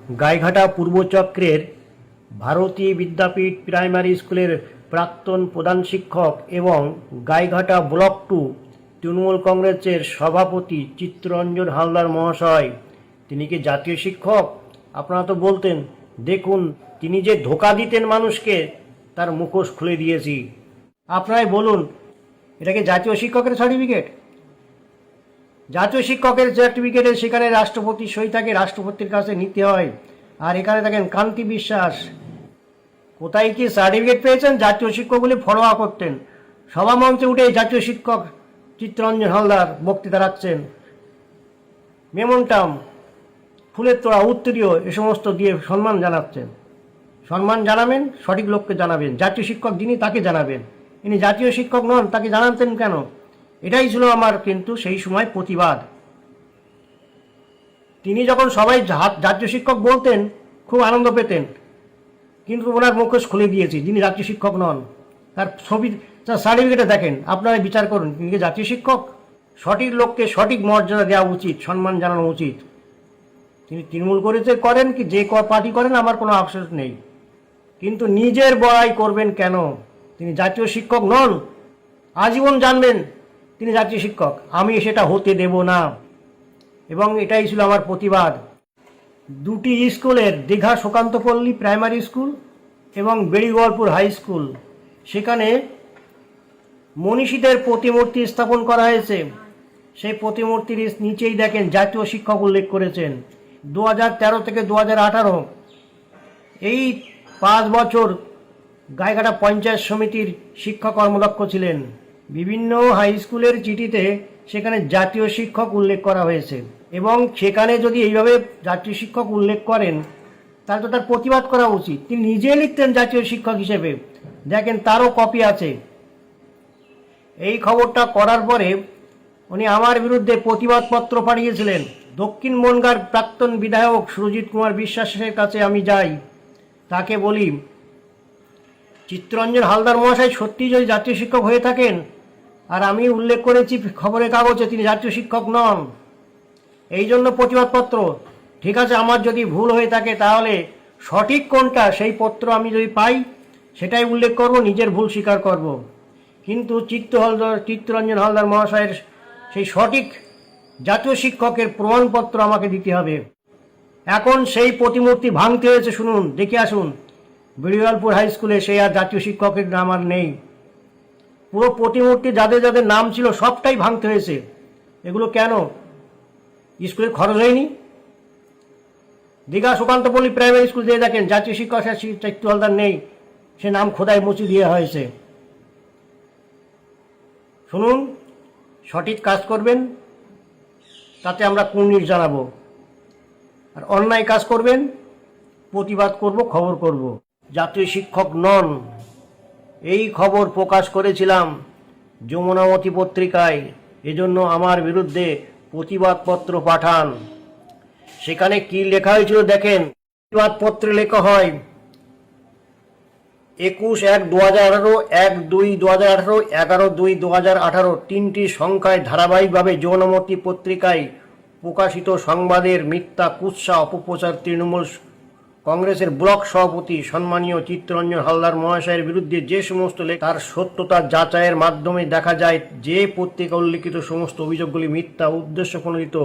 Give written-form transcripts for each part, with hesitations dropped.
গাইঘাটা পূর্বচক্রের ভারতী বিদ্যাপীঠ primary স্কুলের প্রাক্তন প্রধান শিক্ষক এবং গাইঘাটা ব্লক 2 তৃণমূল কংগ্রেসের সভাপতি চিত্তরঞ্জন হালদার মহাশয়, তিনি কি জাতীয় শিক্ষক? আপনারা তো বলতেন। দেখুন, তিনি যে ধোঁকা দিতেন মানুষকে, তার মুখোশ খুলে দিয়েছি। আপনারাই বলুন, এটাকে জাতীয় শিক্ষকের সার্টিফিকেট? জাতীয় শিক্ষকের সার্টিফিকেটে সেখানে রাষ্ট্রপতির সই থাকে, রাষ্ট্রপতির কাছে নিতে হয়। আর এখানে থাকেন কান্তি বিশ্বাস। কোথায় কি সার্টিফিকেট পেয়েছেন? জাতীয় শিক্ষক বলে ফলোয়া করতেন। সভা মঞ্চে উঠে জাতীয় শিক্ষক চিত্তরঞ্জন হালদার বক্তৃতা রাখছেন। মেমন্টাম, ফুলের তোড়া, উত্তরীয় এ সমস্ত দিয়ে সম্মান জানাচ্ছেন। সম্মান জানাবেন, সঠিক লোককে জানাবেন। জাতীয় শিক্ষক যিনি, তাকে জানাবেন। ইনি জাতীয় শিক্ষক নন, তাকে জানাতেন কেন? এটাই ছিল আমার কিন্তু সেই সময় প্রতিবাদ। তিনি যখন সবাই জাতীয় শিক্ষক বলতেন, খুব আনন্দ পেতেন, কিন্তু ওনার মুখোশ খুলে দিয়েছি। যিনি জাতীয় শিক্ষক নন, তার ছবি, তার সার্টিফিকেটে দেখেন, আপনারা বিচার করুন, তিনি কি জাতীয় শিক্ষক? সঠিক লোককে সঠিক মর্যাদা দেওয়া উচিত, সম্মান জানানো উচিত। তিনি তৃণমূল করেন কি যে পার্টি করেন, আমার কোনো আফসোস নেই, কিন্তু নিজের বড়াই করবেন কেন? তিনি জাতীয় শিক্ষক নন। আজীবন জানবেন তিনি জাতীয় শিক্ষক। আমি সেটা হতে দেব না, এবং এটাই ছিল আমার প্রতিবাদ। দুটি স্কুলের, দীঘা সুকান্তপল্লী প্রাইমারি স্কুল এবং বেড়িগোয়ালপুর হাই স্কুল, সেখানে মনীষীদের প্রতিমূর্তি স্থাপন করা হয়েছে। সেই প্রতিমূর্তির নিচেই দেখেন জাতীয় শিক্ষক উল্লেখ করেছেন। 2013 থেকে 2018 এই 5 বছর গাইঘাটা পঞ্চায়েত সমিতির শিক্ষক কর্মদক্ষ ছিলেন। বিভিন্ন হাই স্কুলের চিঠিতে সেখানে জাতীয় শিক্ষক উল্লেখ করা হয়েছে, এবং সেখানে যদি এইভাবে জাতীয় শিক্ষক উল্লেখ করেন, তাহলে তো তার প্রতিবাদ করা উচিত। তিনি নিজে লিখতেন জাতীয় শিক্ষক হিসেবে, দেখেন তারও কপি আছে। এই খবরটা করার পরে উনি আমার বিরুদ্ধে প্রতিবাদপত্র পাঠিয়েছিলেন। দক্ষিণ বনগাঁর প্রাক্তন বিধায়ক সুরজিৎ কুমার বিশ্বাসের কাছে আমি যাই, তাকে বলি, চিত্তরঞ্জন হালদার মহাশয় সত্যি যদি জাতীয় শিক্ষক হয়ে থাকেন, আর আমি উল্লেখ করেছি খবরের কাগজে তিনি জাতীয় শিক্ষক নন, এই জন্য প্রতিবাদপত্র। ঠিক আছে, আমার যদি ভুল হয়ে থাকে, তাহলে সঠিক কোনটা সেই পত্র আমি যদি পাই, সেটাই উল্লেখ করব, নিজের ভুল স্বীকার করব। কিন্তু চিত্তরঞ্জন হালদার মহাশয়ের সেই সঠিক জাতীয় শিক্ষকের প্রমাণপত্র আমাকে দিতে হবে। এখন সেই প্রতিমূর্তি ভাঙতে হয়েছে, শুনুন, দেখে আসুন। বেড়িগোয়ালপুর হাই স্কুলে সেই আর জাতীয় শিক্ষকের নাম আর নেই। পুরো প্রতিমূর্তি যাদের যাদের নাম ছিল সবটাই ভাঙতে হয়েছে। এগুলো কেন? স্কুলের খরচ হয়নি? দীঘা সুকান্তপল্লী প্রাইমারি স্কুল দিয়ে দেখেন জাতীয় শিক্ষক চিত্তরঞ্জন হালদার নেই, সে নাম খোদাই মুছে দিয়ে হয়েছে। শুনুন, সঠিক কাজ করবেন, তাতে আমরা কুর্নিশ জানাবো। আর অন্যায় কাজ করবেন, প্রতিবাদ করব, খবর করব। জাতীয় শিক্ষক নন, এই খবর প্রকাশ করেছিলাম যমুনামতি পত্রিকায়। এজন্য আমার বিরুদ্ধে প্রতিবাদপত্র পাঠান। সেখানে কি লেখা হয়েছিল দেখেন। প্রতিবাদপত্রে লেখা হয় 21/1/2018, 1/2/2018, 11/2/2018 তিনটি সংখ্যায় ধারাবাহিকভাবে যমুনামতি পত্রিকায় প্রকাশিত সংবাদের মিথ্যা কুৎসা অপপ্রচার তৃণমূল কংগ্রেসের ব্লক সভাপতি সম্মানীয় চিত্তরঞ্জন হালদার মহাশয়ের বিরুদ্ধে যে সমস্ত তার সত্যতা যাচাইয়ের মাধ্যমে দেখা যায় যে পত্রিকা উল্লিখিত সমস্ত অভিযোগগুলি মিথ্যা, উদ্দেশ্য প্রণোদিত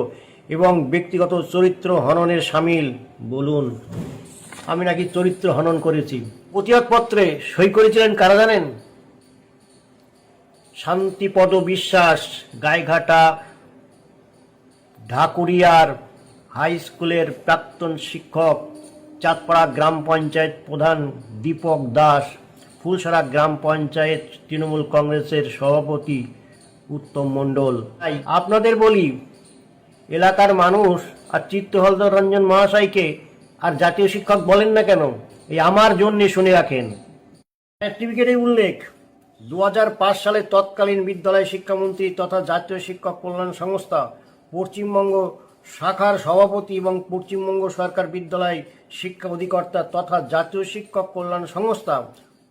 এবং ব্যক্তিগত চরিত্র হননের সামিল। বলুন, আমি নাকি চরিত্র হনন করেছি? প্রতিবাদপত্রে সই করেছিলেন কারা জানেন? শান্তিপদ বিশ্বাস, গাইঘাটা ঢাকুরিয়ার হাই স্কুলের প্রাক্তন শিক্ষক, চাঁদপাড়া গ্রাম পঞ্চায়েত প্রধান দীপক দাস, ফুলসরা গ্রাম পঞ্চায়েত তৃণমূল কংগ্রেসের সভাপতি উত্তম মণ্ডল। তাই আপনাদের বলি, এলাকার মানুষ আর চিত্তরঞ্জন মহাশয়কে আর জাতীয় শিক্ষক বলেন না কেন? এই আমার জন্যে শুনে রাখেন। সার্টিফিকেটে উল্লেখ 2005 সালে তৎকালীন বিদ্যালয় শিক্ষামন্ত্রী তথা জাতীয় শিক্ষক কল্যাণ সংস্থা পশ্চিমবঙ্গ শাখার সভাপতি এবং পশ্চিমবঙ্গ সরকার বিদ্যালয় শিক্ষা অধিকর্তা তথা জাতীয় শিক্ষক কল্যাণ সংস্থা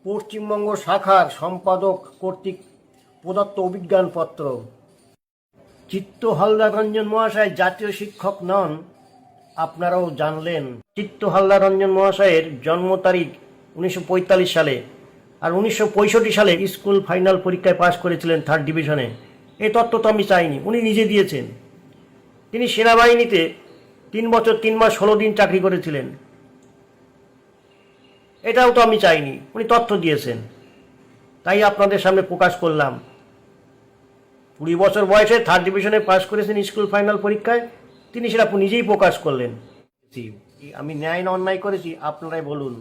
পশ্চিমবঙ্গ শাখার সম্পাদক কর্তৃক প্রদত্ত অভিজ্ঞানপত্র। চিত্ত হালদার রঞ্জন মহাশয় জাতীয় শিক্ষক নন, আপনারাও জানলেন চিত্ত হালদার রঞ্জন মহাশয়ের জন্ম তারিখ 1945 সালে, আর 1965 সালে স্কুল ফাইনাল পরীক্ষায় পাশ করেছিলেন 3rd ডিভিশনে। এই তথ্য তো আমি চাইনি, উনি নিজে দিয়েছেন। তিনি সেনাবাহিনীতে 3 বছর 3 মাস 16 দিন চাকরি করেছিলেন, এটাও তো আমি চাইনি, উনি তথ্য দিয়েছেন। তাই আপনাদের সামনে প্রকাশ করলাম। 20 বছর বয়সে 3rd ডিভিশনে পাশ করেছেন স্কুল ফাইনাল পরীক্ষায়, তিনি সেটা নিজেই প্রকাশ করলেন। আমি ন্যায় না অন্যায় করেছি আপনারাই বলুন।